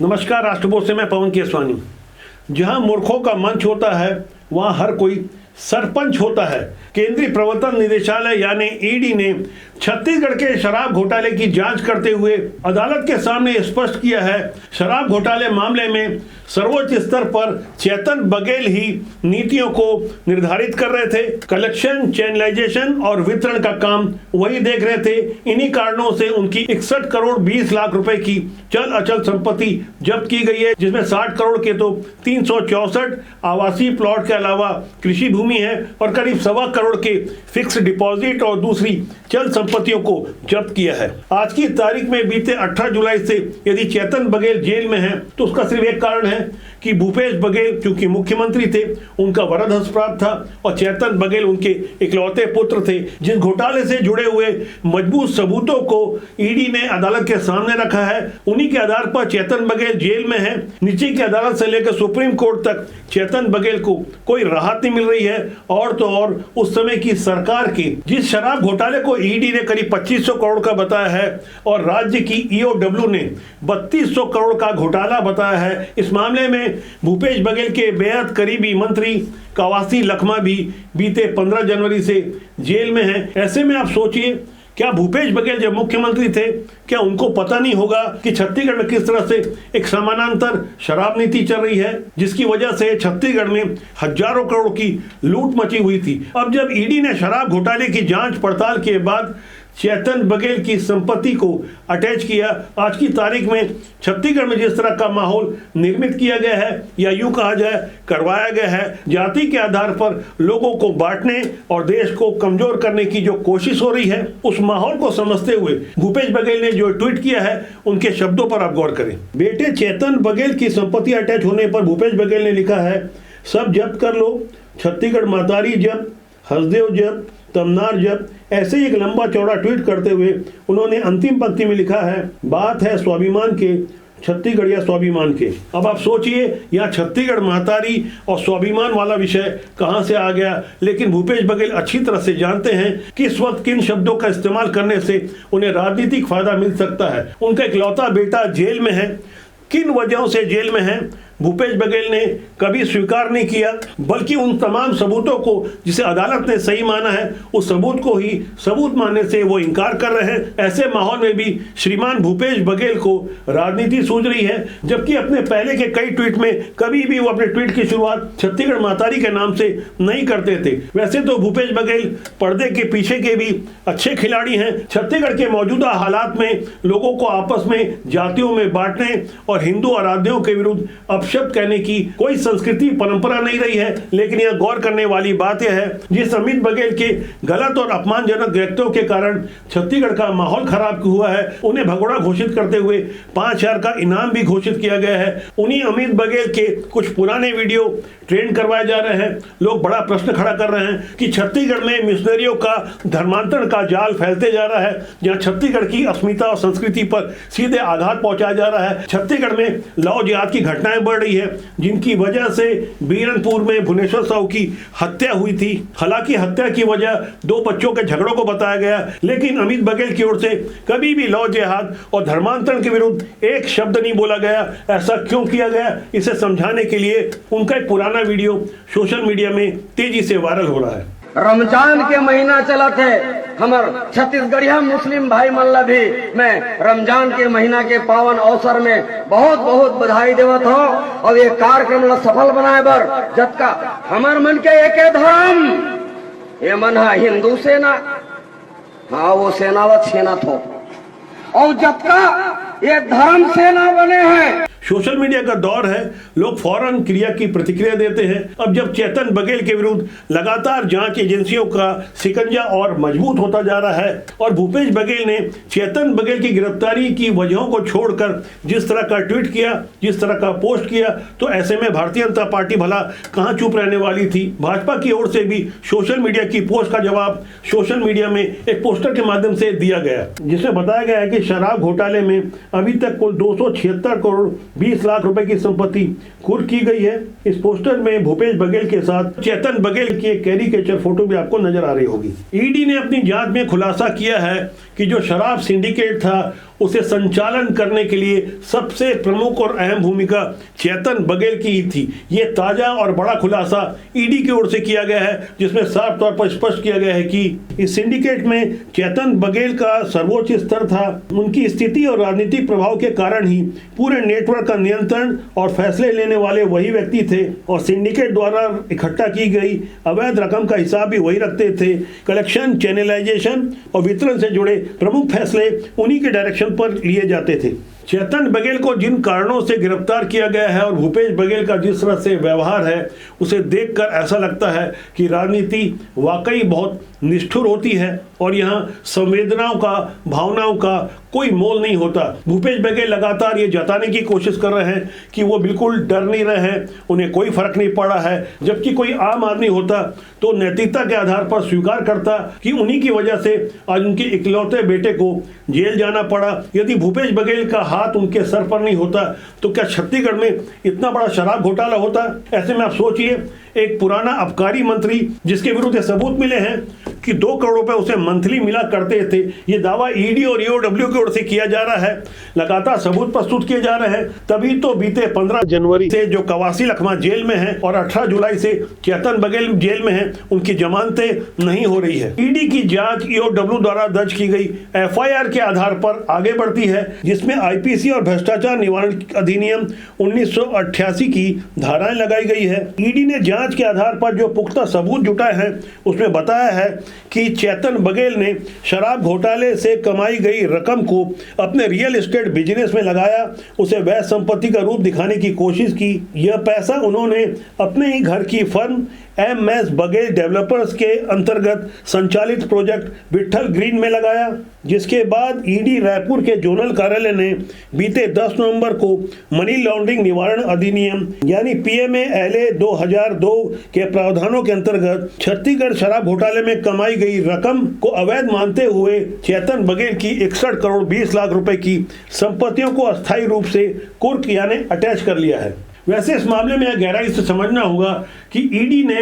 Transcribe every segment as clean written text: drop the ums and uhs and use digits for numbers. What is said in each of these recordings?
नमस्कार, राष्ट्रबोध से मैं पवन केसवानी। जहां मूर्खों का मंच होता है वहां हर कोई सरपंच होता है। केंद्रीय प्रवर्तन निदेशालय यानी ईडी ने छत्तीसगढ़ के शराब घोटाले की जांच करते हुए अदालत के सामने स्पष्ट किया है, शराब घोटाले मामले में सर्वोच्च स्तर पर चेतन बघेल ही नीतियों को निर्धारित कर रहे थे। कलेक्शन, चैनलाइजेशन और वितरण का काम वही देख रहे थे। इन्हीं कारणों से उनकी 61 करोड़ 20 लाख रुपए की चल अचल संपत्ति जब्त की गई है, जिसमें 60 करोड़ के तो 364 आवासीय प्लॉट के अलावा कृषि भूमि है और करीब 1.25 करोड़ के फिक्स डिपॉजिट और दूसरी चल संपत्तियों को जब्त किया है। आज की तारीख में बीते 18 जुलाई से यदि चेतन बघेल जेल में है तो उसका सिर्फ एक कारण है कि भूपेश बघेल चूंकि मुख्यमंत्री थे, उनका वरद हस्त प्राप्त था और चेतन बघेल उनके इकलौते पुत्र थे। जिस घोटाले से जुड़े हुए मजबूत सबूतों को ईडी ने अदालत के सामने रखा है, उन्हीं के आधार पर चेतन बघेल जेल में है। नीचे की अदालत से लेकर सुप्रीम कोर्ट तक चेतन बघेल को कोई राहत नहीं मिल रही है। और तो और उस समय की सरकार की जिस शराब घोटाले को ईडी ने करीब 2500 करोड़ का बताया है और राज्य की ईओडब्ल्यू ने 3200 करोड़ का घोटाला बताया है, इस मामले में भूपेश बघेल के बेहद करीबी मंत्री कवासी लखमा भी बीते 15 जनवरी से जेल में हैं। ऐसे में आप सोचिए, क्या भूपेश बघेल जब मुख्यमंत्री थे, क्या उनको पता नहीं होगा कि छत्तीसगढ़ में किस तरह से एक समानांतर शराब नीति चल रही है, जिसकी वजह से छत्तीसगढ़ में हजारों करोड़ की लूट मची हुई थी। अब जब ईडी ने शराब घोटाले की जांच पड़ताल के बाद चेतन बघेल की संपत्ति को अटैच किया, आज की तारीख में छत्तीसगढ़ में जिस तरह का माहौल निर्मित किया गया है या यूं कहा जाए करवाया गया है, जाति के आधार पर लोगों को बांटने और देश को कमजोर करने की जो कोशिश हो रही है, उस माहौल को समझते हुए भूपेश बघेल ने जो ट्वीट किया है, उनके शब्दों पर आप गौर करें। बेटे चेतन बघेल की संपत्ति अटैच होने पर भूपेश बघेल ने लिखा है, सब जब्त कर लो, छत्तीसगढ़ मातारी जब्त, हसदेव जब्त, तमनार जब्त। ऐसे ही एक लंबा चौड़ा ट्वीट करते हुए उन्होंने अंतिम पंक्ति में लिखा है, बात है स्वाभिमान के, छत्तीसगढ़ या स्वाभिमान के। अब आप सोचिए, यहाँ छत्तीसगढ़ महतारी और स्वाभिमान वाला विषय कहां से आ गया। लेकिन भूपेश बघेल अच्छी तरह से जानते हैं कि इस वक्त किन शब्दों का इस्तेमाल करने से उन्हें राजनीतिक फायदा मिल सकता है। उनका इकलौता बेटा जेल में है, किन वजहों से जेल में है भूपेश बघेल ने कभी स्वीकार नहीं किया, बल्कि उन तमाम सबूतों को जिसे अदालत ने सही माना है, उस सबूत को ही सबूत मानने से वो इनकार कर रहे हैं। ऐसे माहौल में भी श्रीमान भूपेश बघेल को राजनीति सूझ रही है, जबकि अपने पहले के कई ट्वीट में कभी भी वो अपने ट्वीट की शुरुआत छत्तीसगढ़ मातारी के नाम से नहीं करते थे। वैसे तो भूपेश बघेल पर्दे के पीछे के भी अच्छे खिलाड़ी हैं। छत्तीसगढ़ के मौजूदा हालात में लोगों को आपस में जातियों में बांटने और हिंदू आराध्यों के विरुद्ध शब्द कहने की कोई संस्कृति परंपरा नहीं रही है। लेकिन यह गौर करने वाली बात यह है, जिस अमित बघेल के गलत और अपमानजनक व्यक्तियों के कारण छत्तीसगढ़ का माहौल खराब हुआ है, उन्हें भगोड़ा घोषित करते हुए 5000 का इनाम भी घोषित किया गया है। उन्हीं अमित बघेल के कुछ पुराने वीडियो ट्रेंड करवाए जा रहे हैं। लोग बड़ा प्रश्न खड़ा कर रहे हैं कि छत्तीसगढ़ में मिशनरियों का धर्मांतरण का जाल फैलते जा रहा है, जहां छत्तीसगढ़ की अस्मिता और संस्कृति पर सीधे आघात पहुंचाया जा रहा है। छत्तीसगढ़ में लव जिहाद की घटनाएं बढ़ रही है, जिनकी वजह से बीरनपुर में भुवनेश्वर साहू की हत्या हुई थी। हालांकि हत्या की वजह 2 बच्चों के झगड़ों को बताया गया, लेकिन अमित बघेल की ओर से कभी भी लव जिहाद और धर्मांतरण के विरुद्ध एक शब्द नहीं बोला गया। ऐसा क्यों किया गया, इसे समझाने के लिए उनका एक पुराना वीडियो सोशल मीडिया में तेजी से वायरल हो रहा है। रमजान के महीना चला थे, हमार छत्तीसगढ़िया मुस्लिम भाई मल्ला भी मैं रमजान के महीना के पावन अवसर में बहुत बहुत बधाई देवत हो। और ये कार्यक्रम ला सफल बनाए बर जबका हमार मन के एक धर्म, ये मन है हिंदू सेना, हाँ वो सेना व छेना थो, और जबका ये धर्म सेना बने हैं। सोशल मीडिया का दौर है, लोग फौरन क्रिया की प्रतिक्रिया देते हैं। अब जब चेतन बघेल के विरुद्ध लगातार जांच एजेंसियों का शिकंजा और मजबूत होता जा रहा है और भूपेश बघेल ने चेतन बघेल की गिरफ्तारी की वजहों को छोड़कर जिस तरह का ट्वीट किया, जिस तरह का पोस्ट किया, तो ऐसे में भारतीय जनता पार्टी भला कहां चुप रहने वाली थी। भाजपा की ओर से भी सोशल मीडिया की पोस्ट का जवाब सोशल मीडिया में एक पोस्टर के माध्यम से दिया गया, जिसमें बताया गया है कि शराब घोटाले में अभी तक कुल 276 करोड़ 20 लाख रुपए की संपत्ति कुर्क की गई है। इस पोस्टर में भूपेश बघेल के साथ चेतन बघेल की एक कैरिकेचर फोटो भी आपको नजर आ रही होगी। ईडी ने अपनी जांच में खुलासा किया है कि जो शराब सिंडिकेट था उसे संचालन करने के लिए सबसे प्रमुख और अहम भूमिका चेतन बघेल की ही थी। ये ताजा और बड़ा खुलासा ईडी की ओर से किया गया है, जिसमें साफ तौर पर स्पष्ट किया गया है कि इस सिंडिकेट में चेतन बघेल का सर्वोच्च स्तर था। उनकी स्थिति और राजनीतिक प्रभाव के कारण ही पूरे नेटवर्क का नियंत्रण और फैसले लेने वाले वही व्यक्ति थे और सिंडिकेट द्वारा इकट्ठा की गई अवैध रकम का हिसाब भी वही रखते थे। कलेक्शन, चैनलाइजेशन और वितरण से जुड़े प्रमुख फैसले उन्हीं के डायरेक्शन पर लिए जाते थे। चेतन बघेल को जिन कारणों से गिरफ्तार किया गया है और भूपेश बघेल का जिस तरह से व्यवहार है, उसे देखकर ऐसा लगता है कि राजनीति वाकई बहुत निष्ठुर होती है और यहाँ संवेदनाओं का, भावनाओं का कोई मोल नहीं होता। भूपेश बघेल लगातार ये जताने की कोशिश कर रहे हैं कि वो बिल्कुल डर नहीं रहे हैं, उन्हें कोई फर्क नहीं पड़ा है, जबकि कोई आम आदमी होता तो नैतिकता के आधार पर स्वीकार करता कि उन्हीं की वजह से आज उनके इकलौते बेटे को जेल जाना पड़ा। यदि भूपेश बघेल का हाथ उनके सर पर नहीं होता तो क्या छत्तीसगढ़ में इतना बड़ा शराब घोटाला होता? ऐसे में आप सोचिए, एक पुराना आबकारी मंत्री जिसके विरुद्ध सबूत मिले हैं कि 2 करोड़ रुपए उसे मंथली मिला करते थे, ये दावा ईडी और ईओडब्ल्यू की ओर से किया जा रहा है। लगातार सबूत प्रस्तुत किए जा रहे हैं। तभी तो बीते 15 जनवरी से जो कवासी लखमा जेल में है और 18 जुलाई से चेतन बघेल जेल में है, उनकी जमानतें नहीं हो रही है। ईडी की जांच ईओडब्ल्यू द्वारा दर्ज की गई एफआईआर के आधार पर आगे बढ़ती है, जिसमें आईपीसी और भ्रष्टाचार निवारण अधिनियम 1988 की धाराएं लगाई गई है। ईडी ने जांच के आधार पर जो पुख्ता सबूत जुटाए हैं उसमें बताया है कि चेतन बघेल ने शराब घोटाले से कमाई गई रकम को अपने रियल एस्टेट बिजनेस में लगाया, उसे वैध संपत्ति का रूप दिखाने की कोशिश की। यह पैसा उन्होंने अपने ही घर की फर्म MS बघेल डेवलपर्स के अंतर्गत संचालित प्रोजेक्ट विट्ठल ग्रीन में लगाया, जिसके बाद ईडी रायपुर के जोनल कार्यालय ने बीते 10 नवंबर को मनी लॉन्ड्रिंग निवारण अधिनियम यानी PMA-LA 2002 के प्रावधानों के अंतर्गत छत्तीसगढ़ शराब घोटाले में कमाई गई रकम को अवैध मानते हुए चेतन बघेल की 61 करोड़ 20 लाख रुपए की संपत्तियों को अस्थायी रूप से कुर्क यानी अटैच कर लिया है। वैसे इस मामले में यह गहराई से समझना होगा कि ईडी ने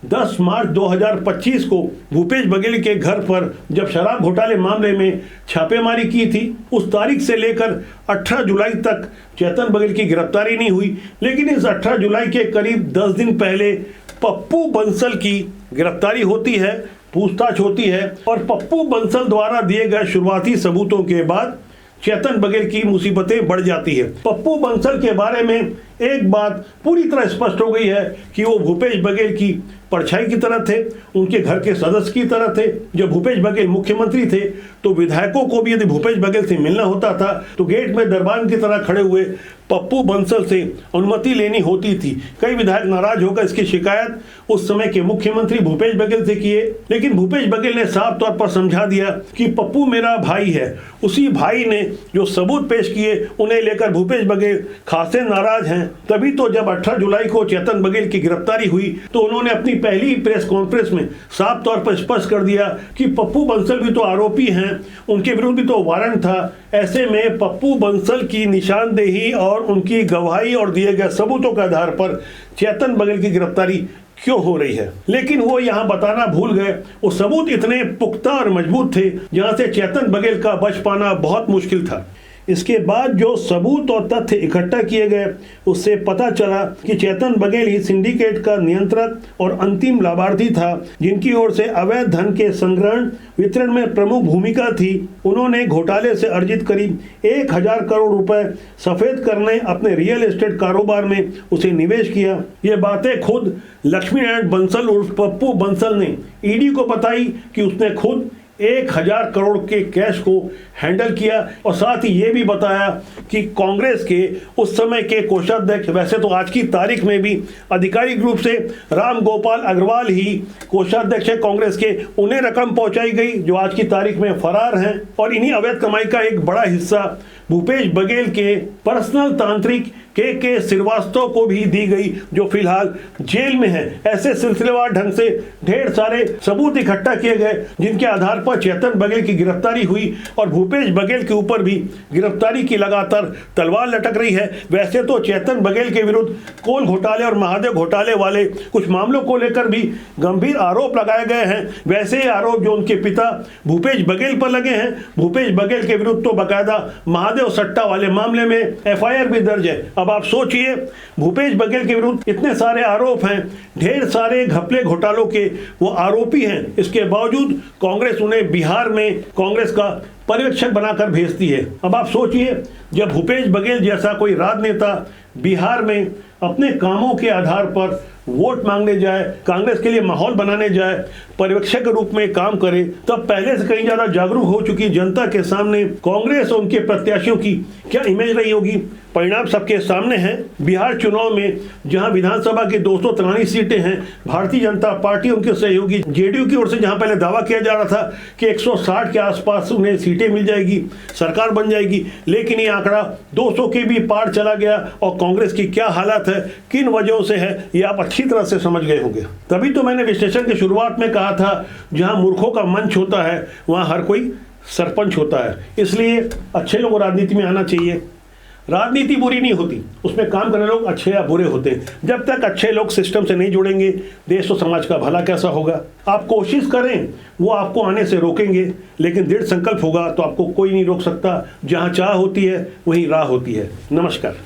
10 मार्च 2025 को भूपेश बघेल के घर पर जब शराब घोटाले मामले में छापेमारी की थी, उस तारीख से लेकर 18 जुलाई तक चेतन बघेल की गिरफ्तारी नहीं हुई। लेकिन इस 18 जुलाई के करीब 10 दिन पहले पप्पू बंसल की गिरफ्तारी होती है, पूछताछ होती है और पप्पू बंसल द्वारा दिए गए शुरुआती सबूतों के बाद चेतन बघेल की मुसीबतें बढ़ जाती है। पप्पू बंसल के बारे में एक बात पूरी तरह स्पष्ट हो गई है कि वो भूपेश बघेल की परछाई की तरह थे, उनके घर के सदस्य की तरह थे। जब भूपेश बघेल मुख्यमंत्री थे तो विधायकों को भी यदि भूपेश बघेल से मिलना होता था तो गेट में दरबान की तरह खड़े हुए पप्पू बंसल से अनुमति लेनी होती थी। कई विधायक नाराज होकर इसकी शिकायत उस समय के मुख्यमंत्री भूपेश बघेल से किए, लेकिन भूपेश बघेल ने साफ तौर पर समझा दिया कि पप्पू मेरा भाई है। उसी भाई ने जो सबूत पेश किए उन्हें लेकर भूपेश बघेल खासे नाराज हैं। तभी तो जब 18 जुलाई को चेतन बघेल की गिरफ्तारी हुई तो उन्होंने अपनी पहली प्रेस कॉन्फ्रेंस में साफ तौर पर स्पष्ट कर दिया कि पप्पू बंसल भी तो आरोपी हैं, उनके विरुद्ध भी तो वारंट था। ऐसे में पप्पू बंसल की निशानदेही और उनकी गवाही और दिए गए सबूतों के आधार पर चेतन बघेल की गिरफ्तारी क्यों हो रही है। लेकिन वो यहाँ बताना भूल गए, वो सबूत इतने पुख्ता और मजबूत थे जहाँ से चेतन बघेल का बच पाना बहुत मुश्किल था। इसके बाद जो सबूत और तथ्य इकट्ठा किए गए उससे पता चला कि चेतन बघेल ही सिंडिकेट का नियंत्रक और अंतिम लाभार्थी था, जिनकी ओर से अवैध धन के संग्रहण वितरण में प्रमुख भूमिका थी। उन्होंने घोटाले से अर्जित करीब 1000 करोड़ रुपए सफेद करने अपने रियल एस्टेट कारोबार में उसे निवेश किया। ये बातें खुद लक्ष्मी नारायण बंसल उर्फ पप्पू बंसल ने ईडी को बताई कि उसने खुद 1000 करोड़ के कैश को हैंडल किया और साथ ही ये भी बताया कि कांग्रेस के उस समय के कोषाध्यक्ष, वैसे तो आज की तारीख में भी आधिकारिक रूप से राम गोपाल अग्रवाल ही कोषाध्यक्ष है कांग्रेस के, उन्हें रकम पहुंचाई गई जो आज की तारीख में फरार हैं। और इन्हीं अवैध कमाई का एक बड़ा हिस्सा भूपेश बघेल के पर्सनल तांत्रिक के श्रीवास्तव को भी दी गई, जो फिलहाल जेल में है। ऐसे सिलसिलेवार ढंग से ढेर सारे सबूत इकट्ठा किए गए जिनके आधार पर चेतन बघेल की गिरफ्तारी हुई और भूपेश बघेल के ऊपर भी गिरफ्तारी की लगातार तलवार लटक रही है। वैसे तो चेतन बघेल के विरुद्ध कोल घोटाले और महादेव घोटाले वाले कुछ मामलों को लेकर भी गंभीर आरोप लगाए गए हैं। वैसे ही आरोप जो उनके पिता भूपेश बघेल पर लगे हैं, भूपेश बघेल के विरुद्ध तो बाकायदा महादेव सट्टा वाले मामले में एफआईआर भी दर्ज है। अब आप सोचिए, भूपेश बघेल के विरुद्ध इतने सारे आरोप हैं, ढेर सारे घपले घोटालों के वो आरोपी हैं, इसके बावजूद कांग्रेस उन्हें बिहार में कांग्रेस का पर्यवेक्षक बनाकर भेजती है। अब आप सोचिए, जब भूपेश बघेल जैसा कोई राजनेता बिहार में अपने कामों के आधार पर वोट मांगने जाए, कांग्रेस के लिए माहौल बनाने जाए, पर्यवेक्षक के रूप में काम करे, तब पहले से कहीं ज्यादा जागरूक हो चुकी जनता के सामने कांग्रेस और उनके प्रत्याशियों की क्या इमेज रही होगी। परिणाम सबके सामने है। बिहार चुनाव में जहां विधानसभा की 243 सीटें हैं, भारतीय जनता पार्टी उनके सहयोगी जेडीयू की ओर से जहां पहले दावा किया जा रहा था कि 160 के आसपास उन्हें सीटें मिल जाएगी, सरकार बन जाएगी, लेकिन ये आंकड़ा 200 के भी पार चला गया। और कांग्रेस की क्या हालत है, किन वजहों से है, ये आप अच्छी तरह से समझ गए होंगे। तभी तो मैंने विश्लेषण की शुरुआत में कहा था, जहां मूर्खों का मंच होता है वहां हर कोई सरपंच होता है। इसलिए अच्छे लोग राजनीति में आना चाहिए। राजनीति बुरी नहीं होती, उसमें काम करने लोग अच्छे या बुरे होते हैं। जब तक अच्छे लोग सिस्टम से नहीं जुड़ेंगे, देश और समाज का भला कैसा होगा। आप कोशिश करें, वो आपको आने से रोकेंगे, लेकिन दृढ़ संकल्प होगा तो आपको कोई नहीं रोक सकता। जहां चाह होती है वहीं राह होती है। नमस्कार।